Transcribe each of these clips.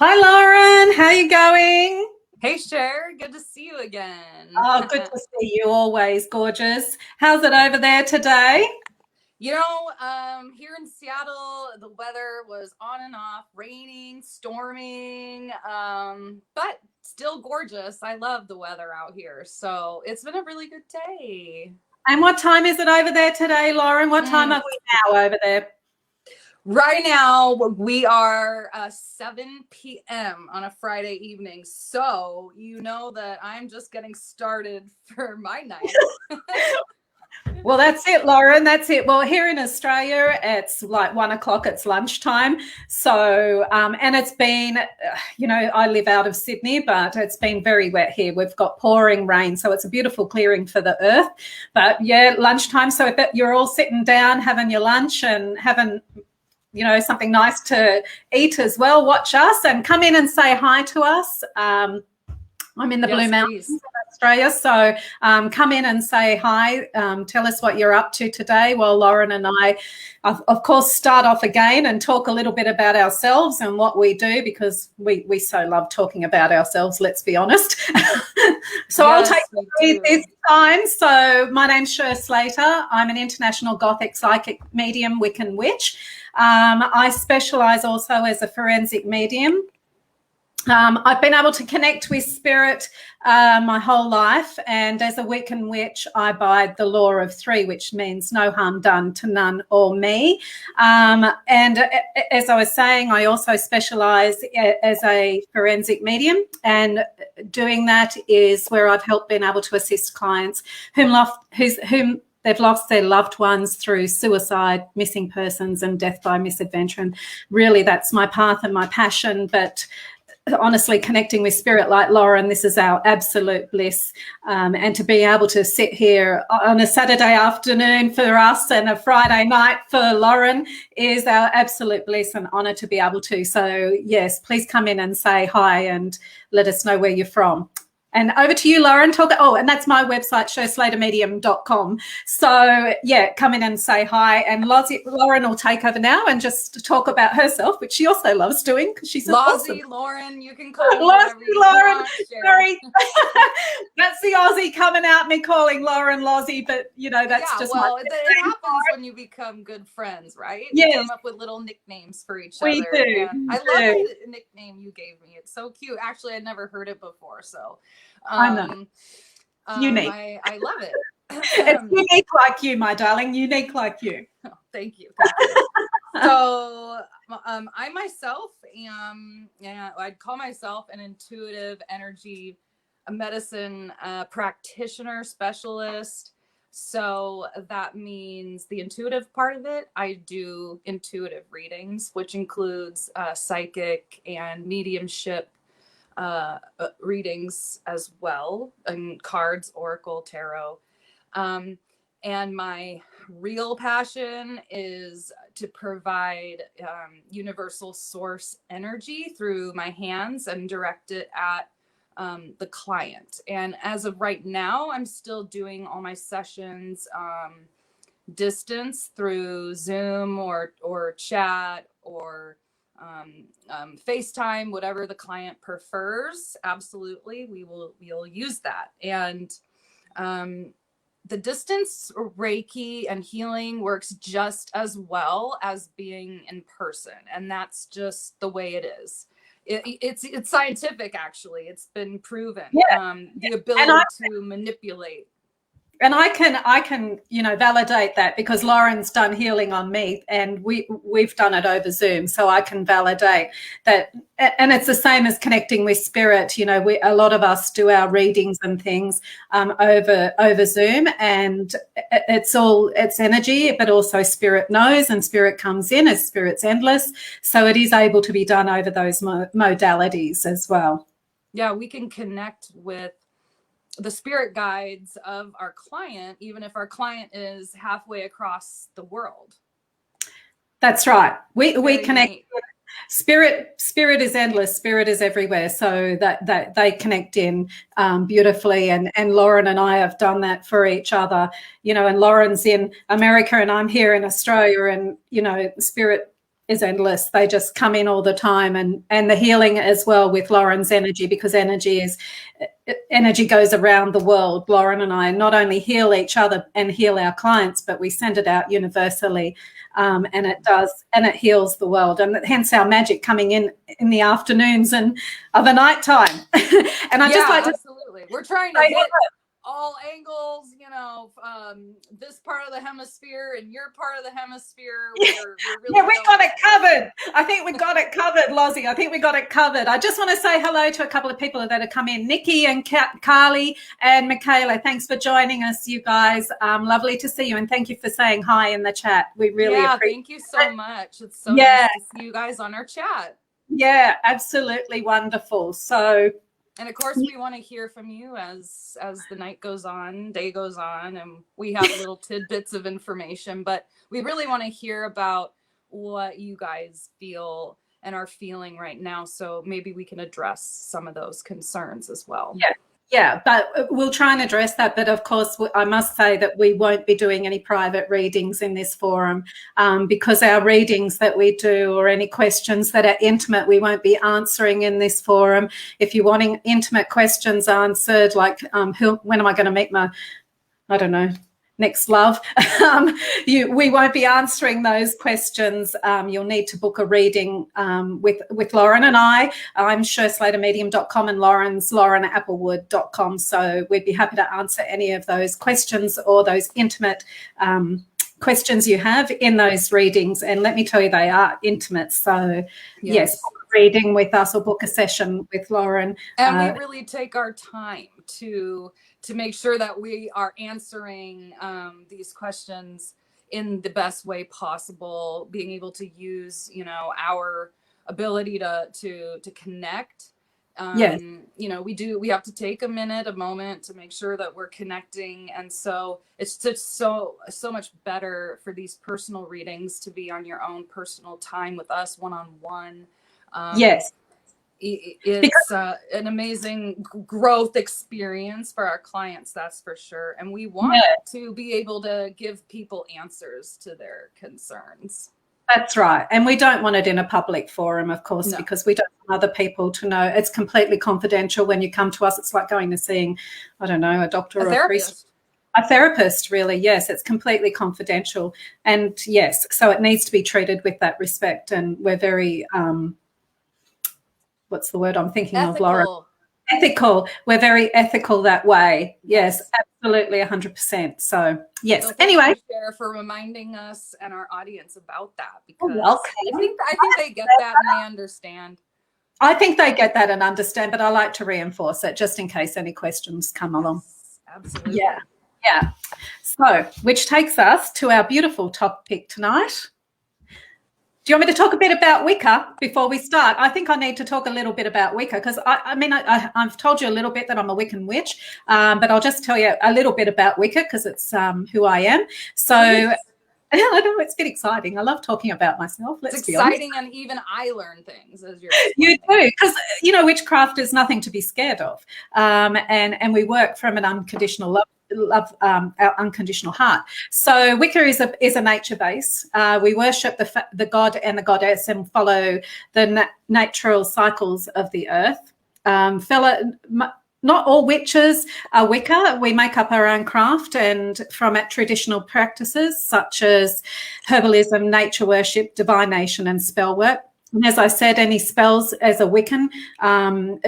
Hi, Lauren. How are you going? Hey, Cher, good to see you again. Oh, good to see you. Always gorgeous. How's it over there today? Here in Seattle, the weather was on and off, raining, storming, but still gorgeous. I love the weather out here, so it's been a really good day. And what time is it over there today, Lauren? What time are we now over there? Right now, we are 7 p.m. on a Friday evening, so you know that I'm just getting started for my night. Well, that's it, Lauren. That's it. Well, here in Australia, it's like 1 o'clock. It's lunchtime. So, and it's been, I live out of Sydney, but it's been very wet here. We've got pouring rain. So it's a beautiful clearing for the earth. But yeah, lunchtime. So if you're all sitting down, having your lunch and having something nice to eat as well, watch us and come in and say hi to us. I'm in the Blue Mountains of Australia, so come in and say hi. Tell us what you're up to today. Well, Lauren and I, of course, start off again and talk a little bit about ourselves and what we do, because we so love talking about ourselves, let's be honest. So I'll take the lead this time. So my name's Cher Slatyer. I'm an international Gothic psychic medium, Wiccan witch. I specialise also as a forensic medium. I've been able to connect with spirit my whole life, and as a Wiccan witch, I abide the law of three, which means no harm done to none or me. And as I was saying, I also specialise as a forensic medium, and doing that is where I've helped been able to assist clients whom they've lost their loved ones through suicide, missing persons, and death by misadventure. And really, that's my path and my passion. But honestly, connecting with spirit like Lauren, this is our absolute bliss. And to be able to sit here on a Saturday afternoon for us and a Friday night for Lauren is our absolute bliss and honour to be able to. So yes, please come in and say hi and let us know where you're from. And over to you, Lauren. And that's my website, showslatermedium.com. So, yeah, come in and say hi. And Lauren will take over now and just talk about herself, which she also loves doing because she's awesome. Lauren, you can call me Lauren. Sorry. That's the Aussie coming out, me calling Lauren Lozzie, but, that's just it happens when you become good friends, right? Yes. We come up with little nicknames for each other. We do. I love the nickname you gave me. It's so cute. Actually, I'd never heard it before, so... I know. Unique. I love it. It's unique like you, my darling. Unique like you. Oh, thank you. So I myself am, I'd call myself an intuitive energy medicine practitioner specialist. So that means the intuitive part of it. I do intuitive readings, which includes psychic and mediumship readings as well, and cards, oracle, tarot. And my real passion is to provide universal source energy through my hands and direct it at the client. And as of right now, I'm still doing all my sessions distance through Zoom or chat or FaceTime, whatever the client prefers. Absolutely, we'll use that. And the distance Reiki and healing works just as well as being in person, and that's just the way it is. It's scientific, actually. It's been proven. The ability to manipulate. And I can, validate that because Lauren's done healing on me and we've done it over Zoom. So I can validate that. And it's the same as connecting with spirit. A lot of us do our readings and things over Zoom, and it's energy, but also spirit knows and spirit comes in as spirit's endless. So it is able to be done over those modalities as well. Yeah, we can connect with the spirit guides of our client, even if our client is halfway across the world. That's right. We connect. Spirit is endless. Spirit is everywhere. So that they connect in beautifully. And Lauren and I have done that for each other. And Lauren's in America and I'm here in Australia. And spirit is endless. They just come in all the time, and the healing as well with Lauren's energy, because energy goes around the world. Lauren and I not only heal each other and heal our clients, but we send it out universally, and it heals the world, and hence our magic coming in the afternoons and of the night time. And I just like to absolutely, we're trying to hit all angles, you know, this part of the hemisphere and your part of the hemisphere. We're really we got it covered. I think we got it covered, Lozzie. I think we got it covered. I just want to say hello to a couple of people that have come in. Nikki and Carly and Michaela, thanks for joining us, you guys. Lovely to see you, and thank you for saying hi in the chat. We really appreciate thank you so much. It's so nice to see you guys on our chat. Yeah, absolutely wonderful. So, and of course, we want to hear from you as the night goes on, day goes on, and we have little tidbits of information, but we really want to hear about what you guys feel and are feeling right now. So maybe we can address some of those concerns as well. Yeah, but we'll try and address that. But of course, I must say that we won't be doing any private readings in this forum, because our readings that we do, or any questions that are intimate, we won't be answering in this forum. If you're wanting intimate questions answered, like when am I going to meet my, I don't know, next love, we won't be answering those questions. You'll need to book a reading with Lauren and I. I'm SherSlaterMedium.com, and Lauren's LaurenApplewood.com. So we'd be happy to answer any of those questions or those intimate questions you have in those readings. And let me tell you, they are intimate. So yes, book a reading with us or book a session with Lauren. And we really take our time to make sure that we are answering these questions in the best way possible, being able to use, you know, our ability to connect. You know, we have to take a moment to make sure that we're connecting. And so it's just so much better for these personal readings to be on your own personal time with us, one-on-one. Yes. It's an amazing growth experience for our clients, that's for sure. And we want to be able to give people answers to their concerns. That's right. And we don't want it in a public forum, of course, because we don't want other people to know. It's completely confidential. When you come to us, it's like going to seeing, I don't know, a doctor or a priest. A therapist, really, yes. It's completely confidential. And yes, so it needs to be treated with that respect. And we're very... what's the word I'm thinking of, Laura? Ethical. We're very ethical that way. Yes, absolutely, 100%. So, yes. So anyway. Thank you, Cher, for reminding us and our audience about that, because I think they get that and they understand. I think they get that and understand, but I like to reinforce it just in case any questions come along. Absolutely. Yeah. So, which takes us to our beautiful topic tonight. Do you want me to talk a bit about Wicca before we start? I think I need to talk a little bit about Wicca, because I've told you a little bit that I'm a Wiccan witch, but I'll just tell you a little bit about Wicca because it's who I am. So I know it's a bit exciting. I love talking about myself. It's exciting, and even I learn things as you're explaining. You do, because you know witchcraft is nothing to be scared of, and we work from an unconditional love, our unconditional heart. So Wicca is a nature base. We worship the god and the goddess and follow the natural cycles of the earth. Not all witches are Wicca. We make up our own craft and from traditional practices such as herbalism, nature worship, divination, and spell work. And as I said, any spells as a Wiccan,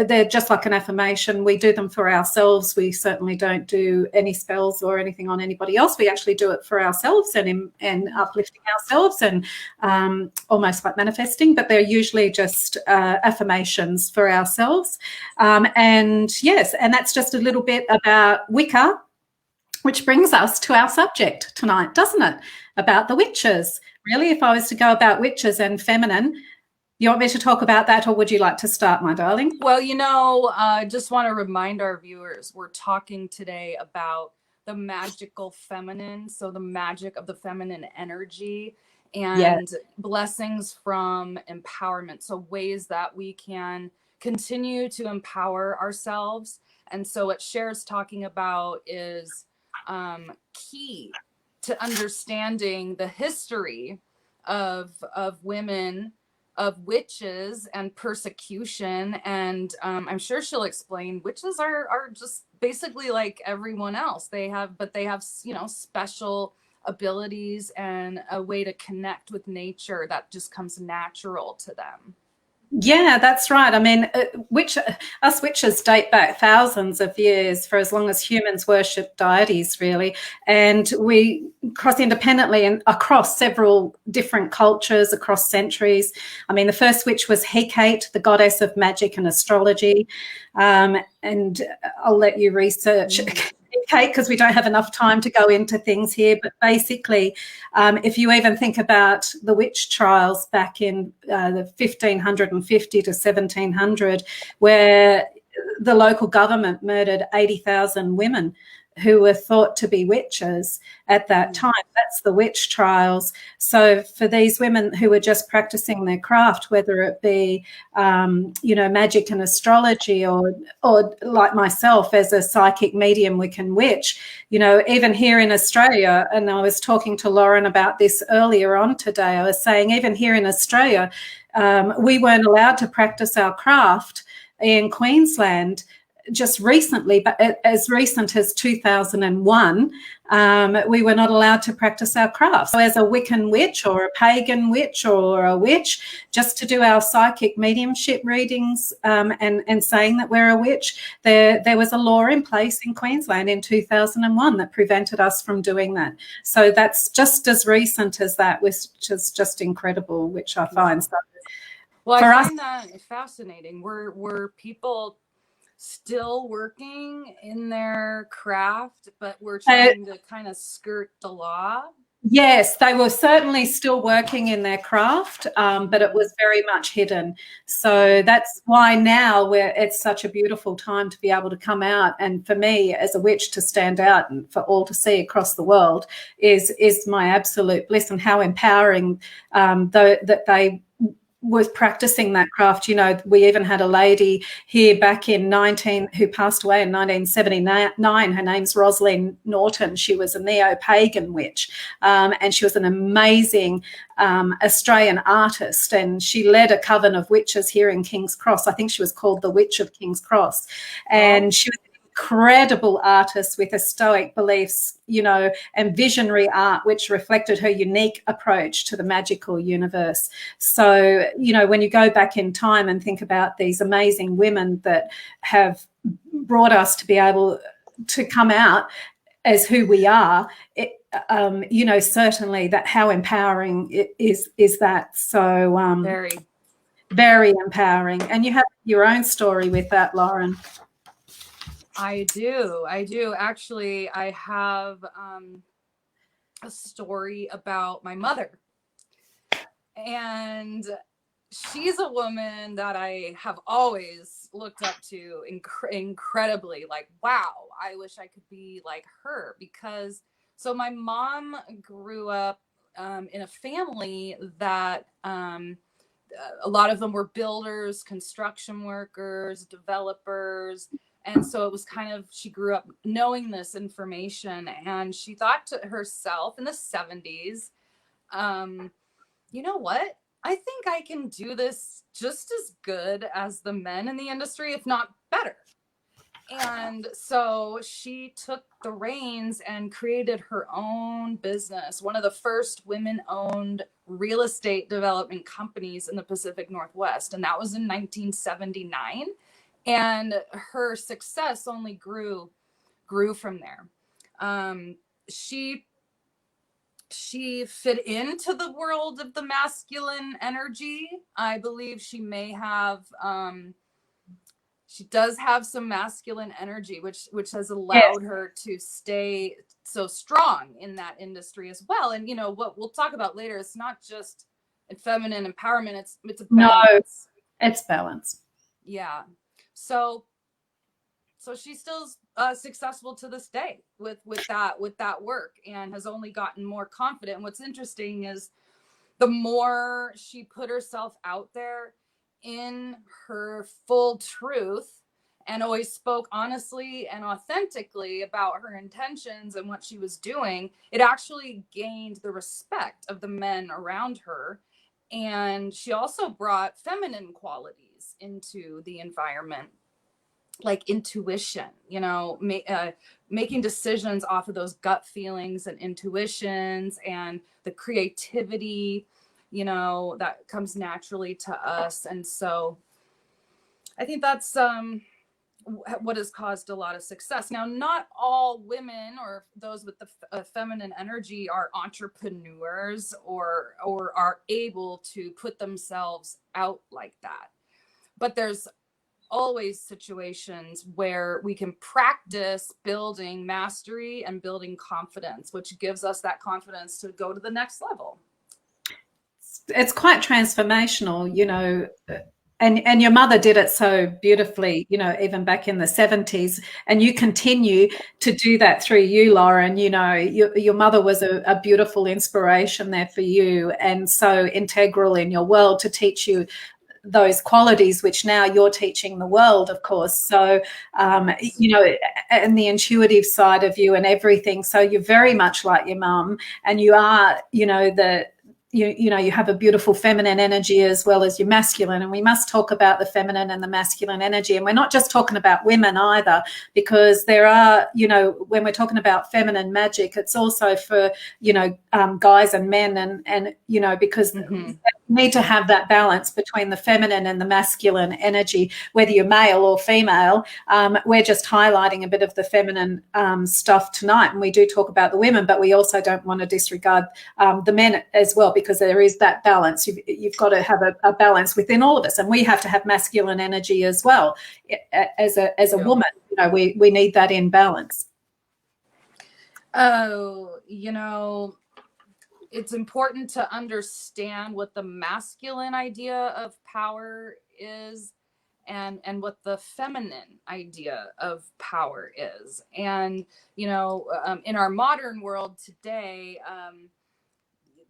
they're just like an affirmation. We do them for ourselves. We certainly don't do any spells or anything on anybody else. We actually do it for ourselves and uplifting ourselves and almost like manifesting, but they're usually just affirmations for ourselves. And that's just a little bit about Wicca, which brings us to our subject tonight, doesn't it? About the witches. Really, if I was to go about witches and feminine, you want me to talk about that, or would you like to start, my darling? Well, you know, I just want to remind our viewers, we're talking today about the magical feminine, so the magic of the feminine energy and blessings from empowerment, so ways that we can continue to empower ourselves. And so what Cher's talking about is key to understanding the history of women, of witches and persecution. And I'm sure she'll explain witches are just basically like everyone else. They have special abilities and a way to connect with nature that just comes natural to them. Yeah, that's right. I mean, us witches date back thousands of years, for as long as humans worship deities, really. And we cross independently and across several different cultures, across centuries. I mean, the first witch was Hecate, the goddess of magic and astrology. And I'll let you research Kate, because we don't have enough time to go into things here. But basically, if you even think about the witch trials back in the 1550 to 1700, where the local government murdered 80,000 women who were thought to be witches at that time. That's the witch trials. So for these women who were just practicing their craft, whether it be, magic and astrology, or like myself as a psychic medium Wiccan witch, even here in Australia, and I was talking to Lauren about this earlier on today, I was saying even here in Australia, we weren't allowed to practice our craft in Queensland just recently, but as recent as 2001, we were not allowed to practice our craft. So as a Wiccan witch or a pagan witch or a witch, just to do our psychic mediumship readings and saying that we're a witch, there was a law in place in Queensland in 2001 that prevented us from doing that. So that's just as recent as that, which is just incredible, which I find. So well, I find that fascinating. Were people still working in their craft, but we're trying to kind of skirt the law? Yes, they were certainly still working in their craft, but it was very much hidden. So that's why now it's such a beautiful time to be able to come out, and for me as a witch to stand out and for all to see across the world is my absolute bliss, and how empowering that they was practicing that craft. We even had a lady here back in who passed away in 1979. Her name's Rosalind Norton. She was a neo-pagan witch, and she was an amazing Australian artist, and she led a coven of witches here in King's Cross. I think she was called the Witch of King's Cross, and she was incredible artist with a stoic beliefs, and visionary art, which reflected her unique approach to the magical universe. So, when you go back in time and think about these amazing women that have brought us to be able to come out as who we are, certainly that how empowering it is that. So very, very empowering. And you have your own story with that, Lauren. I do. Actually, I have a story about my mother. And she's a woman that I have always looked up to incredibly. Like, wow, I wish I could be like her. Because, so my mom grew up in a family that a lot of them were builders, construction workers, developers. And so it was kind of, she grew up knowing this information, and she thought to herself in the 70s, you know what? I think I can do this just as good as the men in the industry, if not better. And so she took the reins and created her own business, one of the first women-owned real estate development companies in the Pacific Northwest. And that was in 1979. And her success only grew from there. She fit into the world of the masculine energy. I believe she may have, she does have some masculine energy, which has allowed her to stay so strong in that industry as well. And what we'll talk about later, it's not just feminine empowerment, it's a balance. No, it's balance. Yeah. So she's still successful to this day with that work, and has only gotten more confident. And what's interesting is the more she put herself out there in her full truth and always spoke honestly and authentically about her intentions and what she was doing, it actually gained the respect of the men around her. And she also brought feminine qualities into the environment, like intuition, making decisions off of those gut feelings and intuitions, and the creativity, that comes naturally to us. And so I think that's what has caused a lot of success. Now, not all women or those with the feminine energy are entrepreneurs or are able to put themselves out like that. But there's always situations where we can practice building mastery and building confidence, which gives us that confidence to go to the next level. It's quite transformational, and your mother did it so beautifully, even back in the 70s, and you continue to do that through you, Lauren. Your mother was a beautiful inspiration there for you, and so integral in your world to teach you those qualities, which now you're teaching the world, of course. So, and the intuitive side of you and everything. So you're very much like your mum, and you are, you have a beautiful feminine energy as well as your masculine. And we must talk about the feminine and the masculine energy. And we're not just talking about women either, because there are, when we're talking about feminine magic, it's also for, guys and men, and because we need to have that balance between the feminine and the masculine energy, whether you're male or female. We're just highlighting a bit of the feminine stuff tonight, and we do talk about the women, but we also don't want to disregard the men as well, because there is that balance. You've got to have a balance within all of us, and we have to have masculine energy as well. As a woman, we need that in balance. Oh, it's important to understand what the masculine idea of power is and what the feminine idea of power is. And, in our modern world today,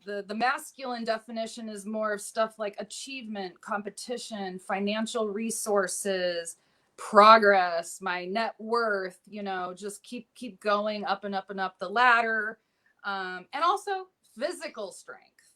the masculine definition is more of stuff like achievement, competition, financial resources, progress, my net worth, just keep going up and up and up the ladder. And also physical strength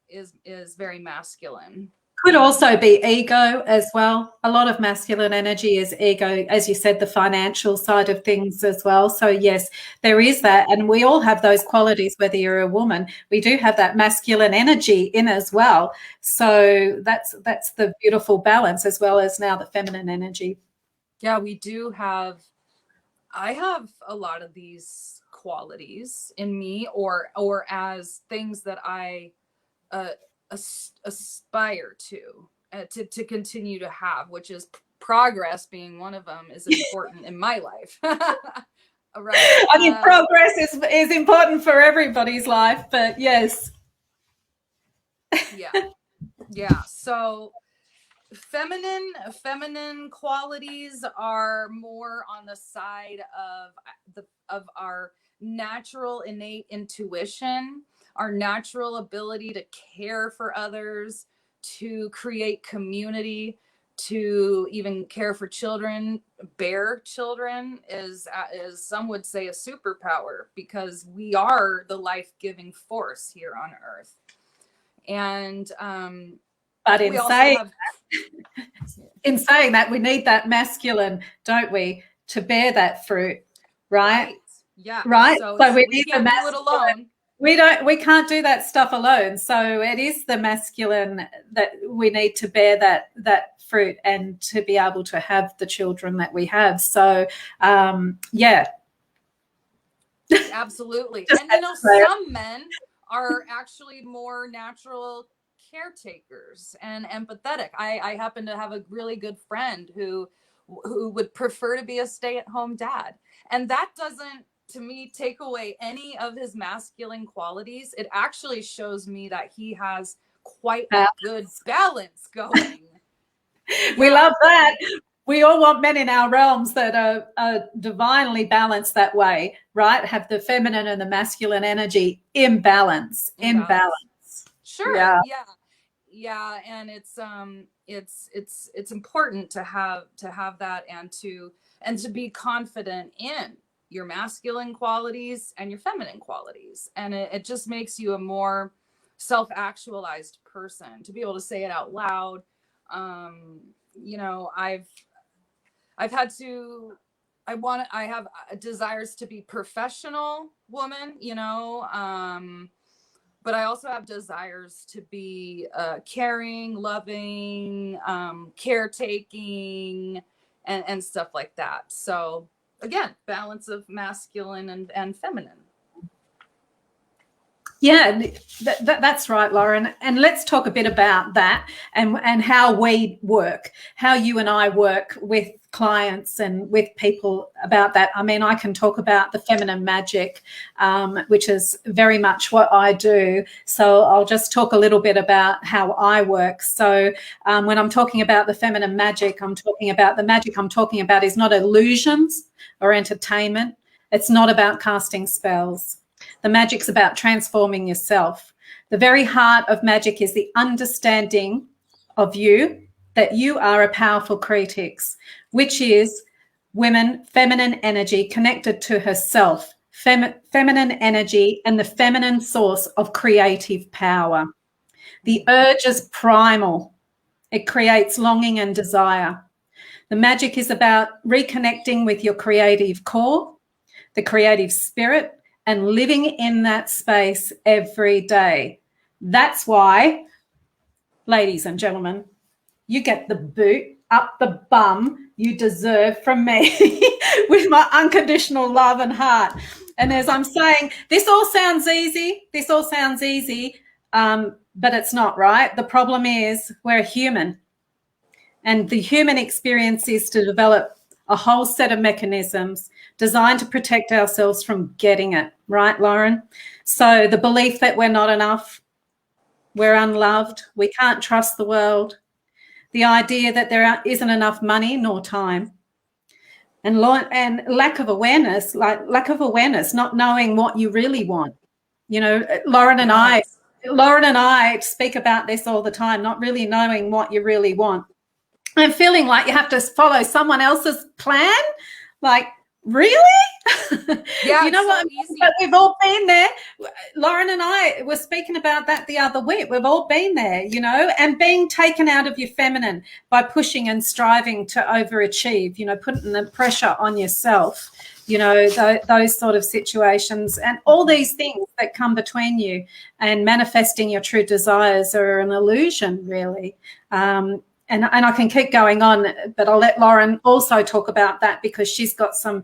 is very masculine. Could also be ego as well. A lot of masculine energy is ego, as you said, the financial side of things as well. So yes, there is that, and we all have those qualities. Whether you're a woman, we do have that masculine energy in as well. So that's the beautiful balance, as well as now the feminine energy. Yeah, we do have. I have a lot of these qualities in me, or as things that I aspire to continue to have, which is progress being one of them, is important in my life. Right. I mean, progress is important for everybody's life, but yes. Yeah. So feminine qualities are more on the side of our natural innate intuition, our natural ability to care for others, to create community, to even care for children. Bear children is some would say a superpower, because we are the life-giving force here on earth. And but in saying that, we need that masculine, don't we, to bear that fruit, right? Yeah. Right. So we need the masculine. Do it alone. We can't do that stuff alone. So it is the masculine that we need to bear that fruit and to be able to have the children that we have. So yeah. Absolutely. And some men are actually more natural caretakers and empathetic. I happen to have a really good friend who would prefer to be a stay-at-home dad, and that doesn't, to me, take away any of his masculine qualities. It actually shows me that he has quite a good balance going. We love that. We all want men in our realms that are divinely balanced that way, right? Have the feminine and the masculine energy in balance. Sure. Yeah. Yeah, and it's important to have that, and to be confident in your masculine qualities and your feminine qualities, and it just makes you a more self-actualized person to be able to say it out loud. You know, I've had to, I have desires to be professional woman, you know, but I also have desires to be caring, loving, caretaking, and stuff like that. So again, balance of masculine and feminine. Yeah, that's right, Lauren. And let's talk a bit about that and how we work, how you and I work with clients and with people about that. I mean, I can talk about the feminine magic, which is very much what I do. So I'll just talk a little bit about how I work. So when I'm talking about the feminine magic, I'm talking about the magic I'm talking about is not illusions or entertainment. It's not about casting spells. The magic's about transforming yourself. The very heart of magic is the understanding of you, that you are a powerful creatrix, which is women, feminine energy connected to herself, feminine energy and the feminine source of creative power. The urge is primal. It creates longing and desire. The magic is about reconnecting with your creative core, the creative spirit, and living in that space every day. That's why, ladies and gentlemen, you get the boot up the bum you deserve from me with my unconditional love and heart. And as I'm saying, this all sounds easy. But it's not, right? The problem is we're human. And the human experience is to develop a whole set of mechanisms designed to protect ourselves from getting it, right, Lauren? So the belief that we're not enough, we're unloved, we can't trust the world, the idea that there isn't enough money nor time, and lack of awareness, not knowing what you really want. You know, Lauren and I speak about this all the time, not really knowing what you really want. And feeling like you have to follow someone else's plan. Like, really? Yeah, you know what? So but we've all been there. Lauren and I were speaking about that the other week. We've all been there, you know, and being taken out of your feminine by pushing and striving to overachieve, you know, putting the pressure on yourself, you know, those sort of situations and all these things that come between you and manifesting your true desires are an illusion, really. And I can keep going on, but I'll let Lauren also talk about that because she's got some,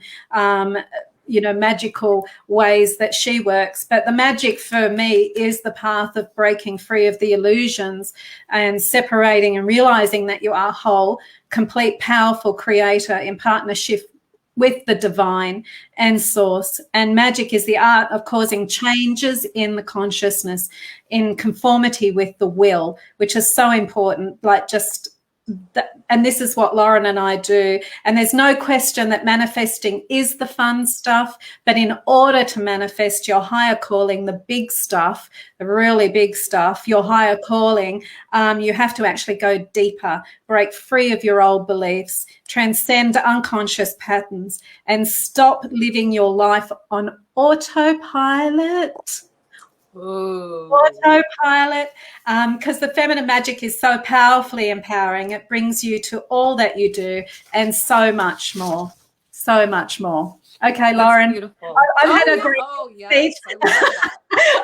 magical ways that she works. But the magic for me is the path of breaking free of the illusions and separating and realizing that you are whole, complete, powerful creator in partnership with the divine and source. And magic is the art of causing changes in the consciousness in conformity with the will, which is so important, like just and this is what Lauren and I do. And there's no question that manifesting is the fun stuff, but in order to manifest your higher calling, the big stuff, the really big stuff, your higher calling, you have to actually go deeper, break free of your old beliefs, transcend unconscious patterns, and stop living your life on autopilot. Ooh. Autopilot, because the feminine magic is so powerfully empowering. It brings you to all that you do and so much more. So much more. Okay, That's Lauren. Beautiful. I've had a great speech.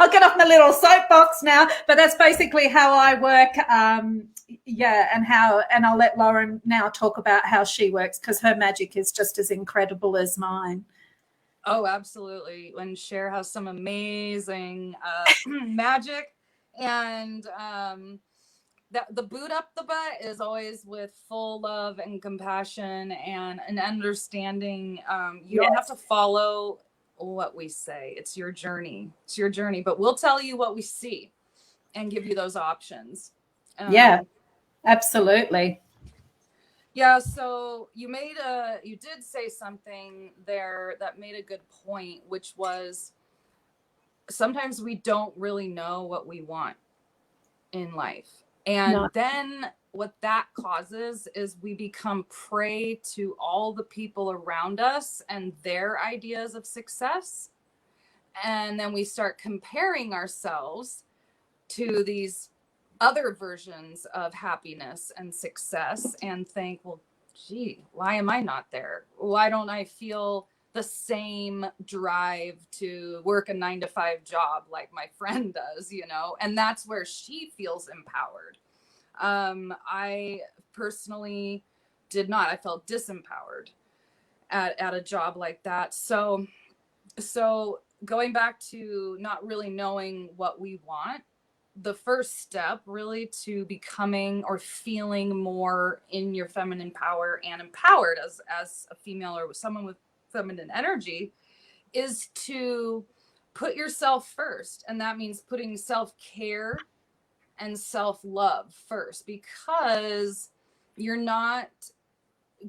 I'll get off my little soapbox now, but that's basically how I work. And I'll let Lauren now talk about how she works because her magic is just as incredible as mine. Oh, absolutely. When Cher has some amazing magic, and the boot up the butt is always with full love and compassion and an understanding. You don't have to follow what we say. It's your journey. It's your journey, but we'll tell you what we see and give you those options. Yeah, absolutely. Yeah, so you did say something there that made a good point, which was sometimes we don't really know what we want in life. And No. then what that causes is we become prey to all the people around us and their ideas of success. And then we start comparing ourselves to these other versions of happiness and success and think, well, gee, why am I not there? Why don't I feel the same drive to work a 9-to-5 job like my friend does, you know? And that's where she feels empowered. I personally did not. I felt disempowered at a job like that. So going back to not really knowing what we want, the first step really to becoming or feeling more in your feminine power and empowered as a female or someone with feminine energy is to put yourself first. And that means putting self-care and self-love first, because you're not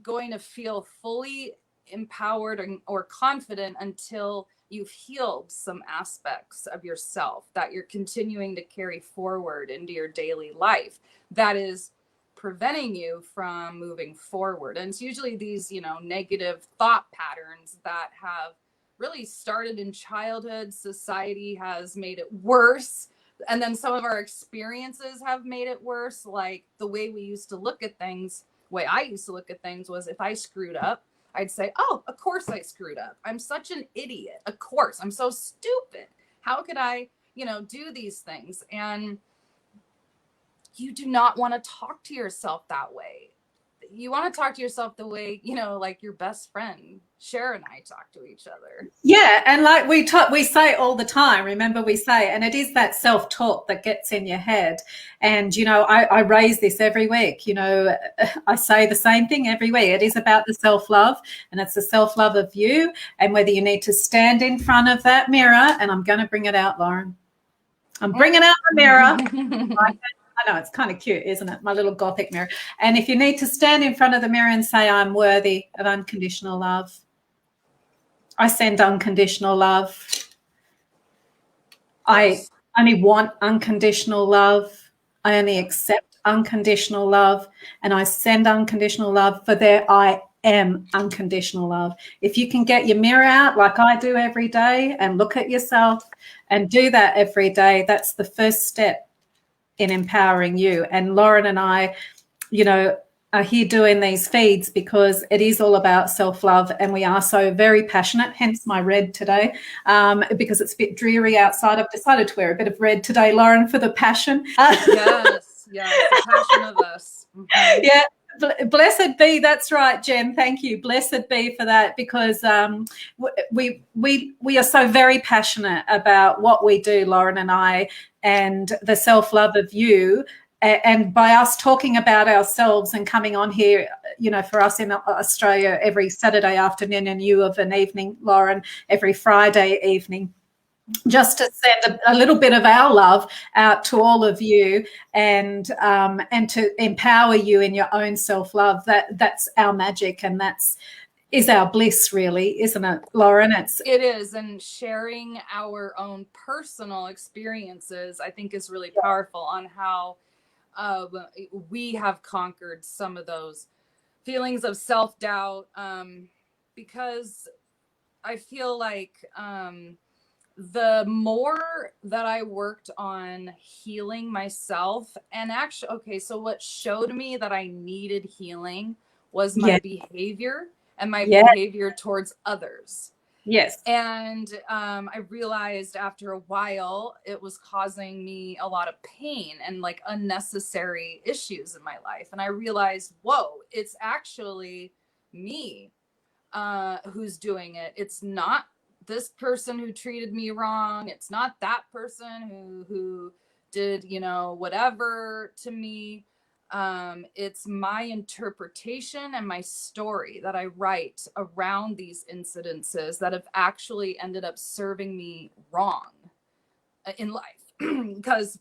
going to feel fully empowered or confident until you've healed some aspects of yourself that you're continuing to carry forward into your daily life that is preventing you from moving forward. And it's usually these, you know, negative thought patterns that have really started in childhood. Society has made it worse, and then some of our experiences have made it worse, like the way we used to look at things. Way I used to look at things was, if I screwed up, I'd say, oh, of course I screwed up. I'm such an idiot. Of course, I'm so stupid. How could I, you know, do these things? And you do not want to talk to yourself that way. You want to talk to yourself the way, you know, like your best friend, Cher, and I talk to each other. Yeah, and like we say all the time, remember we say, and it is that self-talk that gets in your head. And, you know, I raise this every week, you know, I say the same thing every week. It is about the self-love, and it's the self-love of you, and whether you need to stand in front of that mirror, and I'm going to bring it out, Lauren. I'm bringing out the mirror. I know, it's kind of cute, isn't it? My little gothic mirror. And if you need to stand in front of the mirror and say, I'm worthy of unconditional love, I send unconditional love. I only want unconditional love. I only accept unconditional love, and I send unconditional love, for there I am unconditional love. If you can get your mirror out like I do every day and look at yourself and do that every day, that's the first step in empowering you. And Lauren and I, you know, are here doing these feeds because it is all about self-love, and we are so very passionate, hence my red today, because it's a bit dreary outside. I've decided to wear a bit of red today, Lauren, for the passion. Yes, the passion of us. Mm-hmm. Yeah. Blessed be, that's right, Jen, thank you. Blessed be for that, because we are so very passionate about what we do, Lauren and I, and the self-love of you. And by us talking about ourselves and coming on here, you know, for us in Australia every Saturday afternoon, and you of an evening, Lauren, every Friday evening, just to send a little bit of our love out to all of you, and to empower you in your own self-love. That's our magic, and is our bliss, really, isn't it, Lauren? It is. And sharing our own personal experiences, I think, is really powerful on how we have conquered some of those feelings of self-doubt, because I feel like the more that I worked on healing myself, and actually, okay, so what showed me that I needed healing was my behavior and my behavior towards others. Yes. And I realized after a while it was causing me a lot of pain and like unnecessary issues in my life. And I realized, whoa, it's actually me who's doing it. It's not this person who treated me wrong. It's not that person who did, you know, whatever to me. It's my interpretation and my story that I write around these incidences that have actually ended up serving me wrong in life. Because,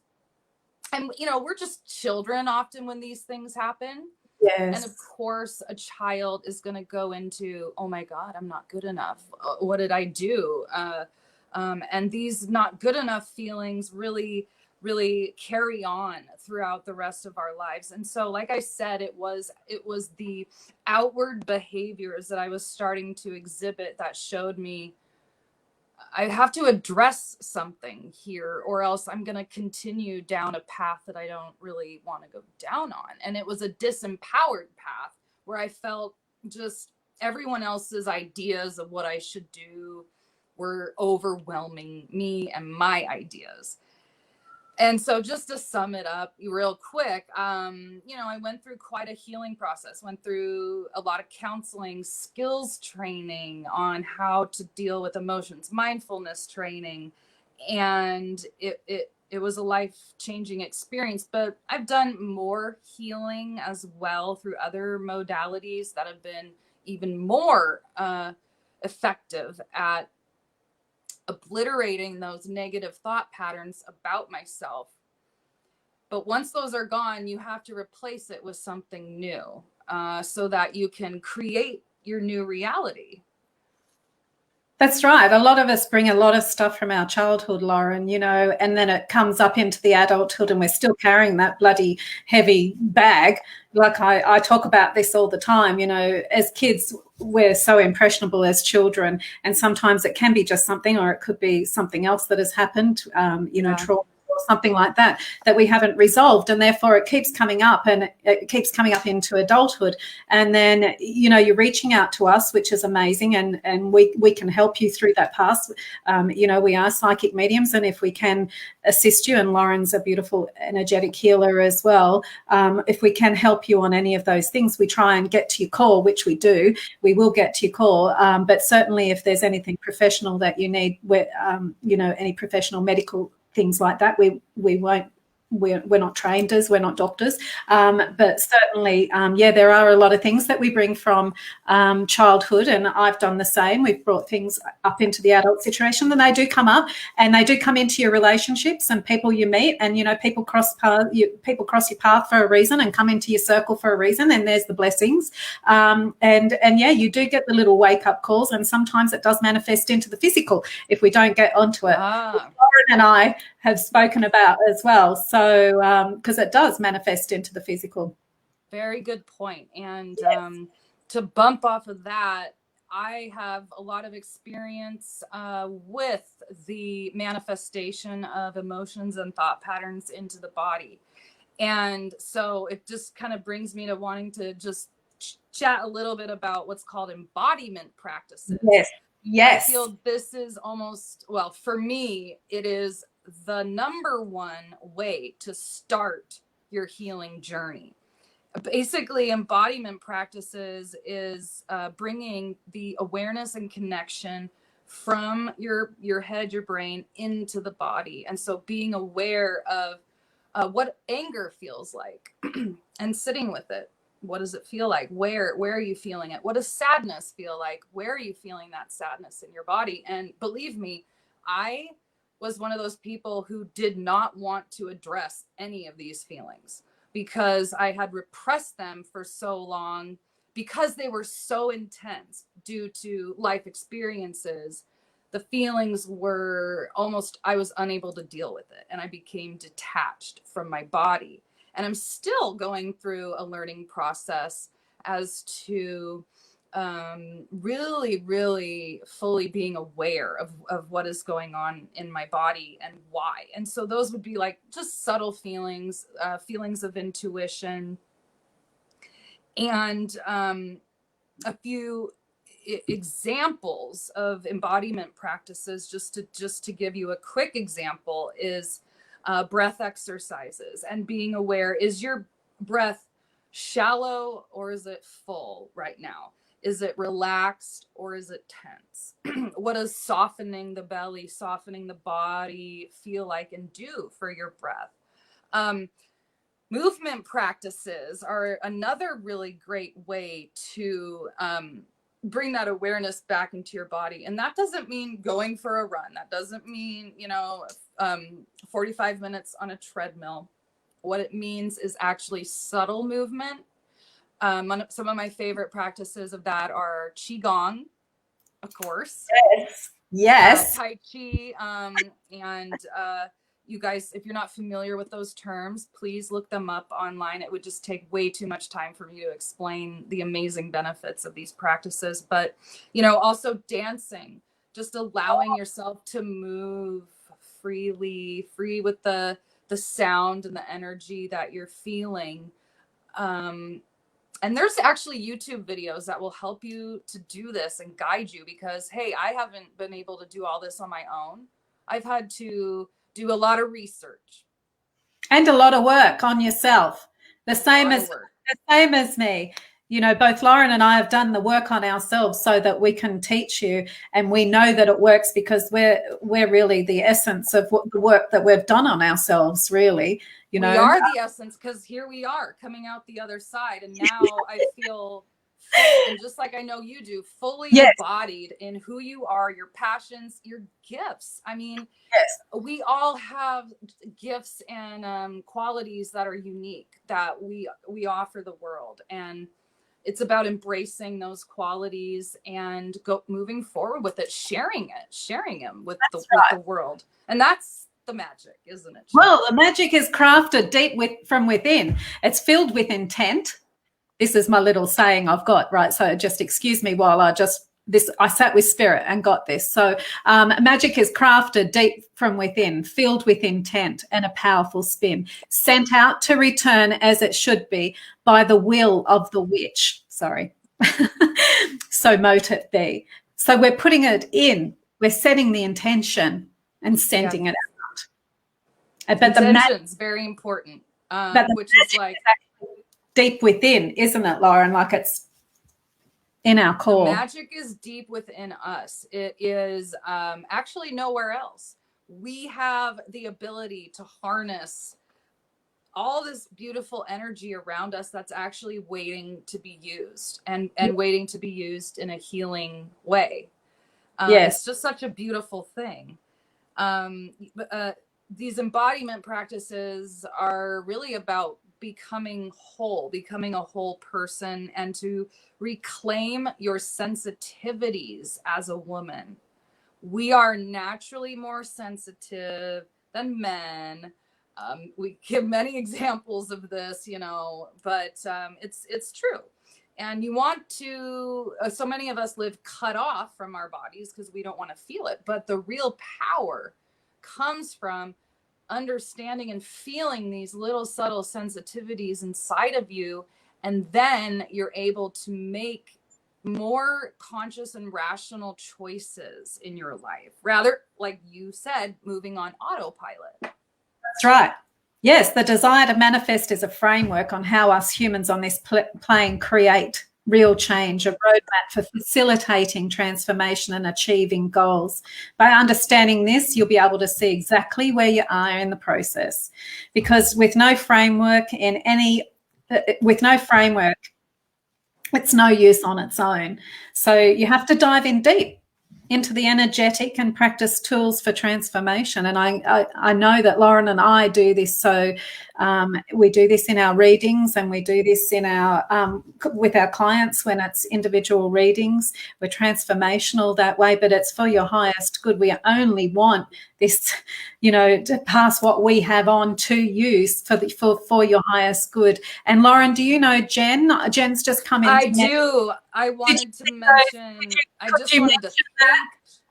and you know, we're just children often when these things happen. Yes. And of course, a child is going to go into, oh my God, I'm not good enough. What did I do? And these not good enough feelings really really carry on throughout the rest of our lives. And so, like I said, it was the outward behaviors that I was starting to exhibit that showed me I have to address something here, or else I'm going to continue down a path that I don't really want to go down on. And it was a disempowered path where I felt just everyone else's ideas of what I should do were overwhelming me and my ideas. And so just to sum it up real quick, I went through quite a healing process, went through a lot of counseling, skills training on how to deal with emotions, mindfulness training. And it was a life-changing experience, but I've done more healing as well through other modalities that have been even more effective at obliterating those negative thought patterns about myself. But once those are gone, you have to replace it with something new, so that you can create your new reality. That's right. A lot of us bring a lot of stuff from our childhood, Lauren, and then it comes up into the adulthood and we're still carrying that bloody heavy bag. Like I talk about this all the time, as kids, we're so impressionable as children, and sometimes it can be just something, or it could be something else that has happened, trauma or something like that we haven't resolved, and therefore it keeps coming up, and it keeps coming up into adulthood. And then you're reaching out to us, which is amazing, and we can help you through that path. We are psychic mediums, and if we can assist you, and Lauren's a beautiful energetic healer as well, if we can help you on any of those things, we try and get to your core, which we do. We will get to your core, but certainly if there's anything professional that you need, any professional medical things like that, we won't. We're not trained as, we're not doctors, but certainly, there are a lot of things that we bring from childhood, and I've done the same. We've brought things up into the adult situation, and they do come up, and they do come into your relationships and people you meet, and people cross your path for a reason and come into your circle for a reason, and there's the blessings, you do get the little wake up calls, and sometimes it does manifest into the physical if we don't get onto it. Lauren and I have spoken about as well, so because it does manifest into the physical. Very good point. And to bump off of that, I have a lot of experience with the manifestation of emotions and thought patterns into the body. And so it just kind of brings me to wanting to just chat a little bit about what's called embodiment practices. Yes. I feel this is almost, well, for me, it is the number one way to start your healing journey. Basically, embodiment practices is bringing the awareness and connection from your head, your brain, into the body. And so being aware of what anger feels like and sitting with it. What does it feel like? Where are you feeling it? What does sadness feel like? Where are you feeling that sadness in your body? And believe me, I was one of those people who did not want to address any of these feelings because I had repressed them for so long because they were so intense due to life experiences. The feelings were almost, I was unable to deal with it, and I became detached from my body. And I'm still going through a learning process as to really, really fully being aware of what is going on in my body and why. And so those would be like just subtle feelings, feelings of intuition, and a few examples of embodiment practices. Just to give you a quick example is breath exercises and being aware, is your breath shallow or is it full right now? Is it relaxed or is it tense? What does softening the belly, softening the body feel like and do for your breath? Movement practices are another really great way to bring that awareness back into your body. And that doesn't mean going for a run. That doesn't mean, 45 minutes on a treadmill. What it means is actually subtle movement. Some of my favorite practices of that are Qigong, of course. Yes. Tai Chi, and you guys, if you're not familiar with those terms, please look them up online. It would just take way too much time for me to explain the amazing benefits of these practices. But, you know, also dancing, just allowing yourself to move freely, free with the sound and the energy that you're feeling. And there's actually YouTube videos that will help you to do this and guide you, because, hey, I haven't been able to do all this on my own. I've had to do a lot of research. And a lot of work on yourself. The same as me. You know, both Lauren and I have done the work on ourselves so that we can teach you, and we know that it works because we're really the essence of the work that we've done on ourselves, really. You know, we are the essence, because here we are coming out the other side, and now I feel, and just like I know you do, fully embodied in who you are, your passions, your gifts. I mean, we all have gifts and qualities that are unique that we offer the world, and it's about embracing those qualities and moving forward with it, sharing them with the world. And that's the magic, isn't it, Cher? Well, the magic is crafted deep from within. It's filled with intent. This is my little saying I've got, right? So just excuse me while I sat with spirit and got this. So magic is crafted deep from within, filled with intent and a powerful spin, sent out to return as it should be by the will of the witch. Sorry. So mote it be. So we're putting it in, we're setting the intention and sending it out. But intention's very important, which is like deep within, isn't it, Lauren? Like it's in our core. The magic is deep within us. It is actually nowhere else. We have the ability to harness all this beautiful energy around us that's actually waiting to be used, and waiting to be used in a healing way. It's just such a beautiful thing. These embodiment practices are really about becoming a whole person, and to reclaim your sensitivities as a woman. We are naturally more sensitive than men. We give many examples of this, you know, but it's true. And you want to, so many of us live cut off from our bodies because we don't want to feel it. But the real power comes from understanding and feeling these little subtle sensitivities inside of you. And then you're able to make more conscious and rational choices in your life, rather, like you said, moving on autopilot. That's right. Yes, the desire to manifest is a framework on how us humans on this plane create real change, a roadmap for facilitating transformation and achieving goals. By understanding this, you'll be able to see exactly where you are in the process. Because with no framework, it's no use on its own. So you have to dive in deep into the energetic and practice tools for transformation. And I know that Lauren and I do this. So we do this in our readings, and we do this in our with our clients when it's individual readings. We're transformational that way, but it's for your highest good. We only want this, you know, to pass what we have on to you for your highest good. And Lauren, do you know Jen? Jen's just come in. I do. I wanted to mention. I just wanted to thank.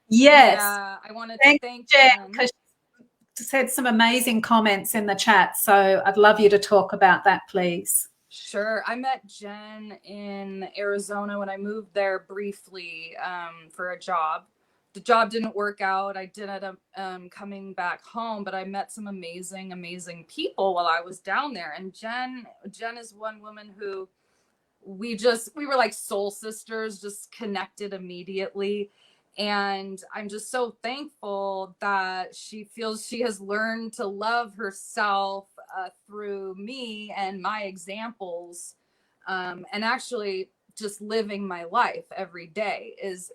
Yes. Yeah, I wanted to thank Jen because she said some amazing comments in the chat. So I'd love you to talk about that, please. Sure. I met Jen in Arizona when I moved there briefly for a job. The job didn't work out. I did end up coming back home, but I met some amazing, amazing people while I was down there. And Jen is one woman who we were like soul sisters, just connected immediately. And I'm just so thankful that she feels she has learned to love herself through me and my examples, and actually just living my life every day is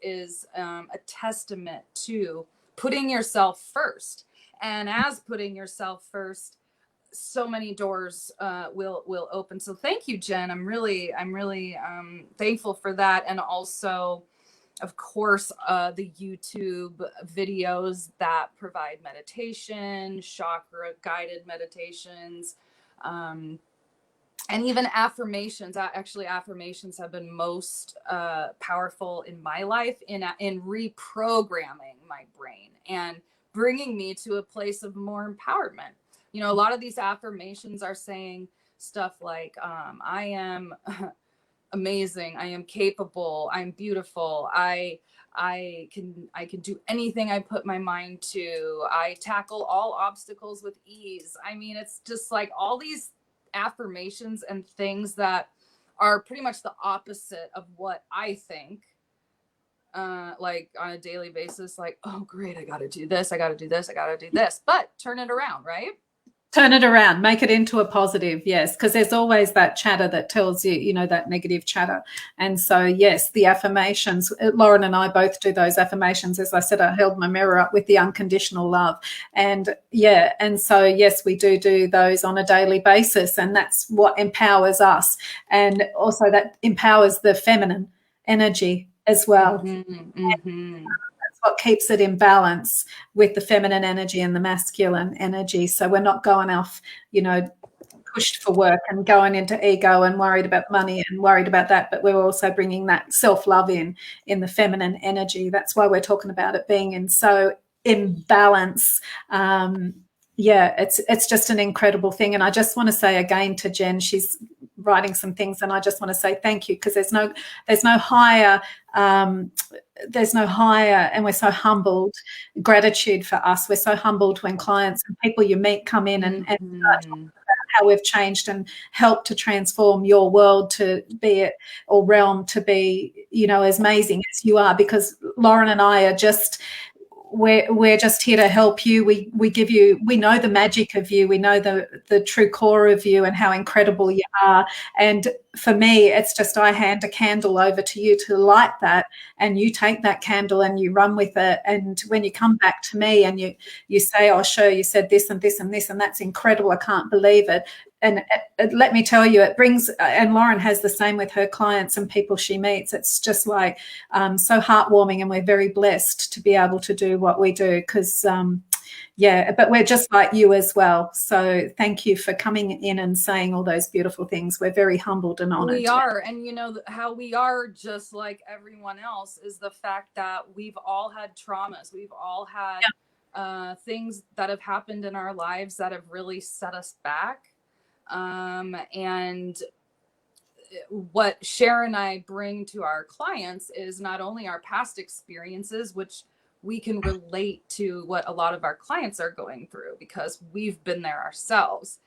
a testament to putting yourself first. And as putting yourself first, so many doors will open. So thank you, Jen. I'm really thankful for that. And also of course, the YouTube videos that provide meditation, chakra guided meditations, and even affirmations. Actually, affirmations have been most powerful in my life in reprogramming my brain and bringing me to a place of more empowerment. You know, a lot of these affirmations are saying stuff like, I am amazing, I am capable, I'm beautiful, I can do anything I put my mind to, I tackle all obstacles with ease. I mean, it's just like all these affirmations and things that are pretty much the opposite of what I think, like on a daily basis, like, oh great, I gotta do this, I gotta do this, I gotta do this, but turn it around, right? Turn it around, make it into a positive. Yes, because there's always that chatter that tells you, you know, that negative chatter. And so, yes, the affirmations, Lauren and I both do those affirmations. As I said, I held my mirror up with the unconditional love. And yeah, and so, yes, we do those on a daily basis. And that's what empowers us. And also that empowers the feminine energy as well. What keeps it in balance with the feminine energy and the masculine energy. So we're not going off, you know, pushed for work and going into ego and worried about money and worried about that, but we're also bringing that self-love in the feminine energy. That's why we're talking about it being in balance. Yeah, it's just an incredible thing. And I just want to say again to Jen, she's writing some things, and I just want to say thank you, because there's no higher and we're so humbled. Gratitude for us. We're so humbled when clients and people you meet come in and how we've changed and helped to transform your world to be or realm to be, you know, as amazing as you are, because Lauren and I are just we're just here to help you. We give you, we know the magic of you, we know the true core of you and how incredible you are. And for me, it's just, I hand a candle over to you to light that, and you take that candle and you run with it. And when you come back to me and you say, oh, Cher, you said this and this and this, and that's incredible, I can't believe it. And let me tell you, it brings, and Lauren has the same with her clients and people she meets. It's just like so heartwarming, and we're very blessed to be able to do what we do, because yeah, but we're just like you as well. So thank you for coming in and saying all those beautiful things. We're very humbled and honored. We are. And you know how we are just like everyone else is the fact that we've all had traumas. We've all had things that have happened in our lives that have really set us back. And what Cher and I bring to our clients is not only our past experiences, which we can relate to what a lot of our clients are going through because we've been there ourselves.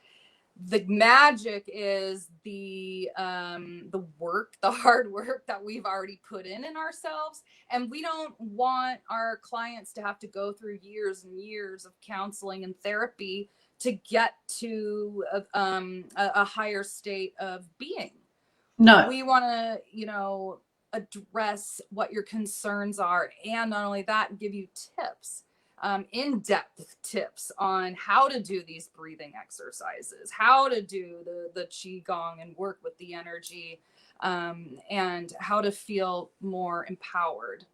The magic is the work, the hard work that we've already put in ourselves. And we don't want our clients to have to go through years and years of counseling and therapy to get to a higher state of being. No. We want to, you know, address what your concerns are. And not only that, give you tips, in-depth tips on how to do these breathing exercises, how to do the Qigong and work with the energy, and how to feel more empowered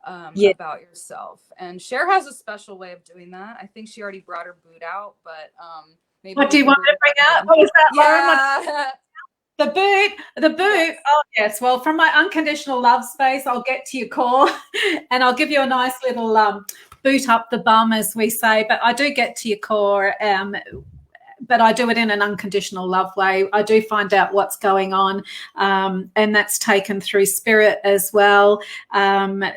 about yourself. And Cher has a special way of doing that. I think she already brought her boot out, but maybe. What do you want to bring out? What was that? Yeah. The boot. Yes. Oh, yes. Well, from my unconditional love space, I'll get to your core and I'll give you a nice little boot up the bum, as we say. But I do get to your core, but I do it in an unconditional love way. I do find out what's going on, and that's taken through spirit as well.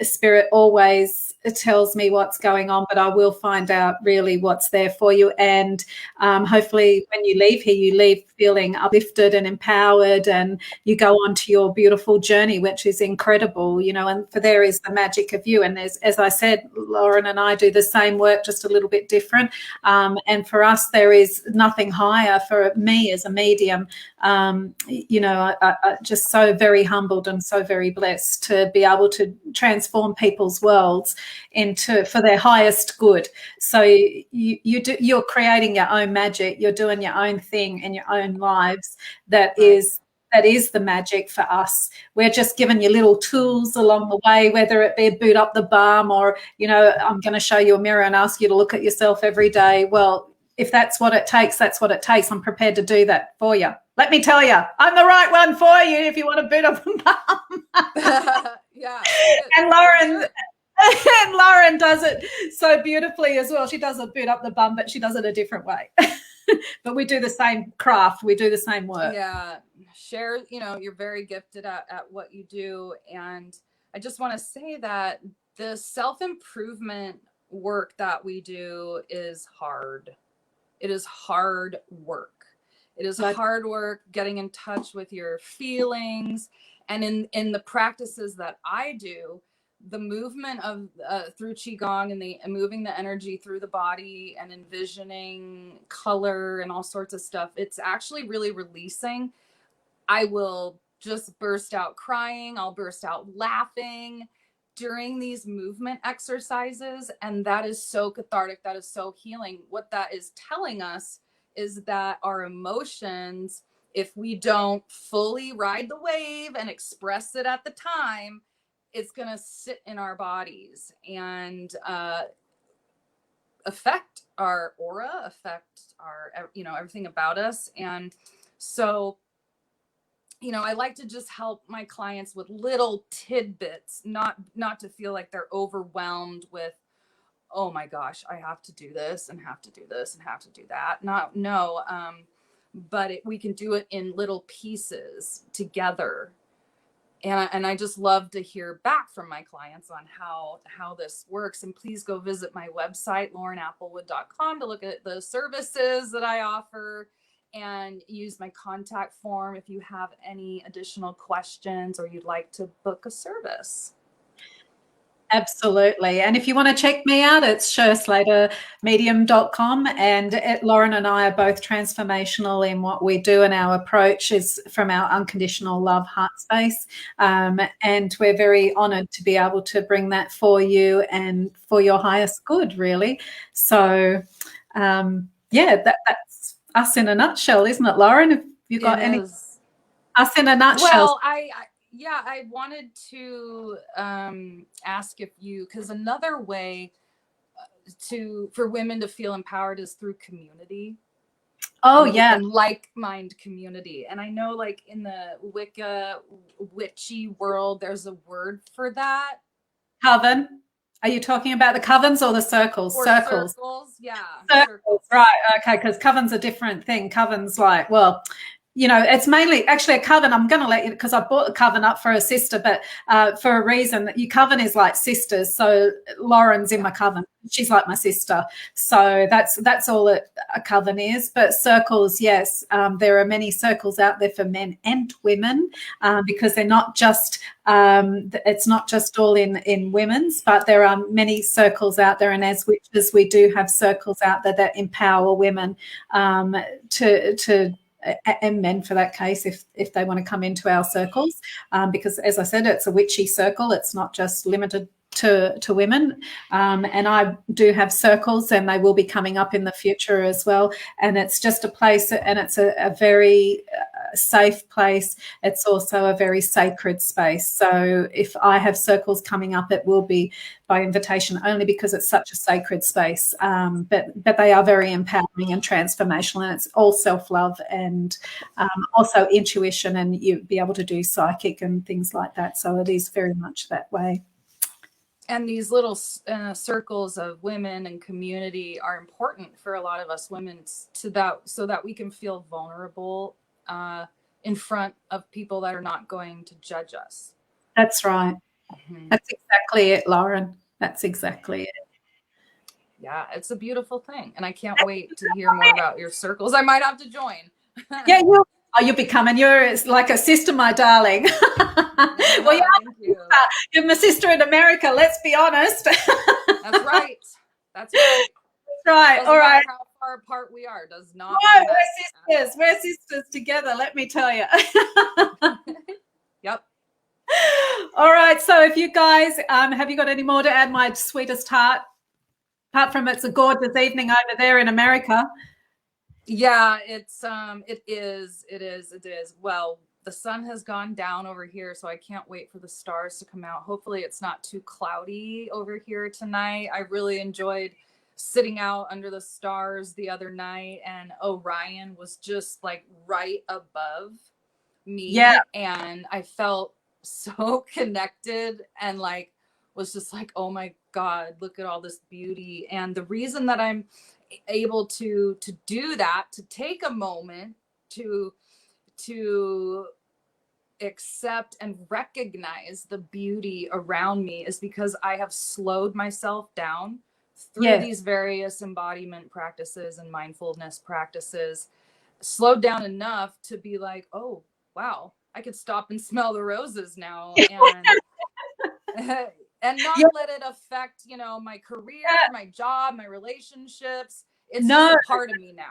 Spirit always tells me what's going on, but I will find out really what's there for you. And hopefully when you leave here, you leave feeling uplifted and empowered, and you go on to your beautiful journey, which is incredible, you know, and for there is the magic of you. And there's, as I said, Lauren and I do the same work, just a little bit different. And for us, there is nothing higher for me as a medium. You know, I just so very humbled and so very blessed to be able to transform people's worlds for their highest good. So you're creating your own magic, you're doing your own thing in your own lives that is that is the magic for us. We're just giving you little tools along the way, whether it be boot up the bum or, you know, I'm going to show you a mirror and ask you to look at yourself every day. Well, if that's what it takes, that's what it takes. I'm prepared to do that for you. Let me tell you, I'm the right one for you if you want to boot up the bum. Yeah. And Lauren, and Lauren does it so beautifully as well. She doesn't boot up the bum, but she does it a different way. But we do the same craft. We do the same work. Yeah. Cher, you know, you're very gifted at what you do. And I just want to say that the self-improvement work that we do is hard. It is hard work. It is hard work getting in touch with your feelings. And in the practices that I do, the movement of through Qigong and the moving the energy through the body and envisioning color and all sorts of stuff, it's actually really releasing. I will just burst out crying. I'll burst out laughing during these movement exercises. And that is so cathartic. That is so healing. What that is telling us is that our emotions, if we don't fully ride the wave and express it at the time, it's going to sit in our bodies and affect our aura, affect our, you know, everything about us. And so, you know, I like to just help my clients with little tidbits, not to feel like they're overwhelmed with, oh my gosh, I have to do this and have to do this and have to do that. But we can do it in little pieces together. And I just love to hear back from my clients on how this works. And please go visit my website, laurenapplewood.com, to look at the services that I offer and use my contact form if you have any additional questions or you'd like to book a service. Absolutely. And if you want to check me out, it's SherSlatterMedium.com. And Lauren and I are both transformational in what we do, and our approach is from our unconditional love heart space. And we're very honored to be able to bring that for you and for your highest good, really. So, that's us in a nutshell, isn't it, Lauren? Have you got any? Us in a nutshell. Well, I wanted to ask if you, because another way for women to feel empowered is through community. Oh, yeah. And like-minded community. And I know, like, in the Wicca witchy world, there's a word for that. Coven. Are you talking about the covens or the circles? Or circles, yeah. Circles, right. Okay, because coven's a different thing. Coven's like, well, you know, it's mainly actually a coven. I'm going to let you, because I bought the coven up for a sister, but for a reason. Your coven is like sisters. So Lauren's in my coven. She's like my sister. So that's all a coven is. But circles, yes, there are many circles out there for men and women, because they're not just it's not just all in women's, but there are many circles out there. And as witches, we do have circles out there that empower women to and men, for that case, if they want to come into our circles, because, as I said, it's a witchy circle. It's not just limited to women, and I do have circles, and they will be coming up in the future as well. And it's just a place, and it's a very safe place. It's also a very sacred space. So if I have circles coming up, it will be by invitation only, because it's such a sacred space. But they are very empowering and transformational, and it's all self-love and also intuition, and you be able to do psychic and things like that. So it is very much that way. And these little circles of women and community are important for a lot of us women, so that we can feel vulnerable in front of people that are not going to judge us. That's right. Mm-hmm. That's exactly it, Lauren. That's exactly it. Yeah, it's a beautiful thing. And I can't wait to hear more about your circles. I might have to join. Yeah, you'll be coming. You're like a sister, my darling. Yeah, well, you're my sister in America, let's be honest. That's right. That's right. Right. All right. How far apart we are does not. No, we're sisters. We're sisters together, let me tell you. Yep. All right. So if you guys, have you got any more to add, my sweetest heart? Apart from it's a gorgeous evening over there in America. Yeah, it is. Well, the sun has gone down over here, so I can't wait for the stars to come out. Hopefully it's not too cloudy over here tonight. I really enjoyed sitting out under the stars the other night, and Orion was just like right above me. Yeah. And I felt so connected and like was just like, oh my God, look at all this beauty. And the reason that I'm able to do that, to take a moment to accept and recognize the beauty around me, is because I have slowed myself down through these various embodiment practices and mindfulness practices, slowed down enough to be like, oh, wow, I could stop and smell the roses now. And not let it affect, you know, my career, my job, my relationships. It's just a part of me now.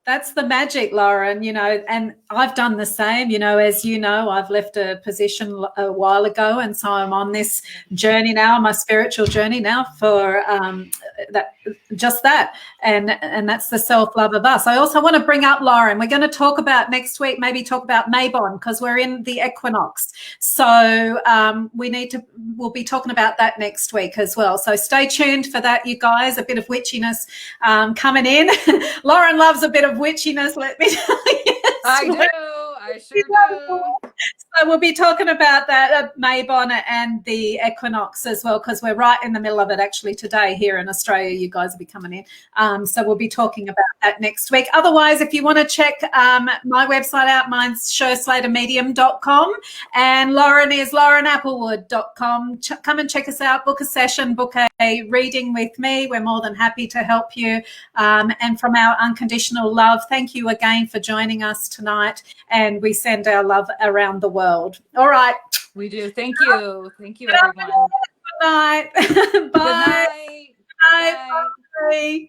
That's the magic, Lauren, you know, and I've done the same, you know, as you know, I've left a position a while ago. And so I'm on this journey now, my spiritual journey now for that. And that's the self-love of us. I also want to bring up, Lauren, we're going to talk about next week, maybe talk about Mabon, because we're in the equinox. So we'll be talking about that next week as well. So stay tuned for that, you guys, a bit of witchiness coming in. Lauren loves a bit of witchiness, let me tell you. I sure do. So we'll be talking about that Mabon and the equinox as well, because we're right in the middle of it actually today here in Australia. You guys will be coming in. So we'll be talking about that next week. Otherwise, if you want to check my website out, mine's SherSlaterMedium.com, and Lauren is LaurenApplewood.com. Come and check us out, book a session, book a reading with me. We're more than happy to help you. And from our unconditional love, thank you again for joining us tonight, and we send our love around the world. All right. We do. Thank you. Thank you, everyone. Good night. Bye. Good night. Bye. Bye. Bye.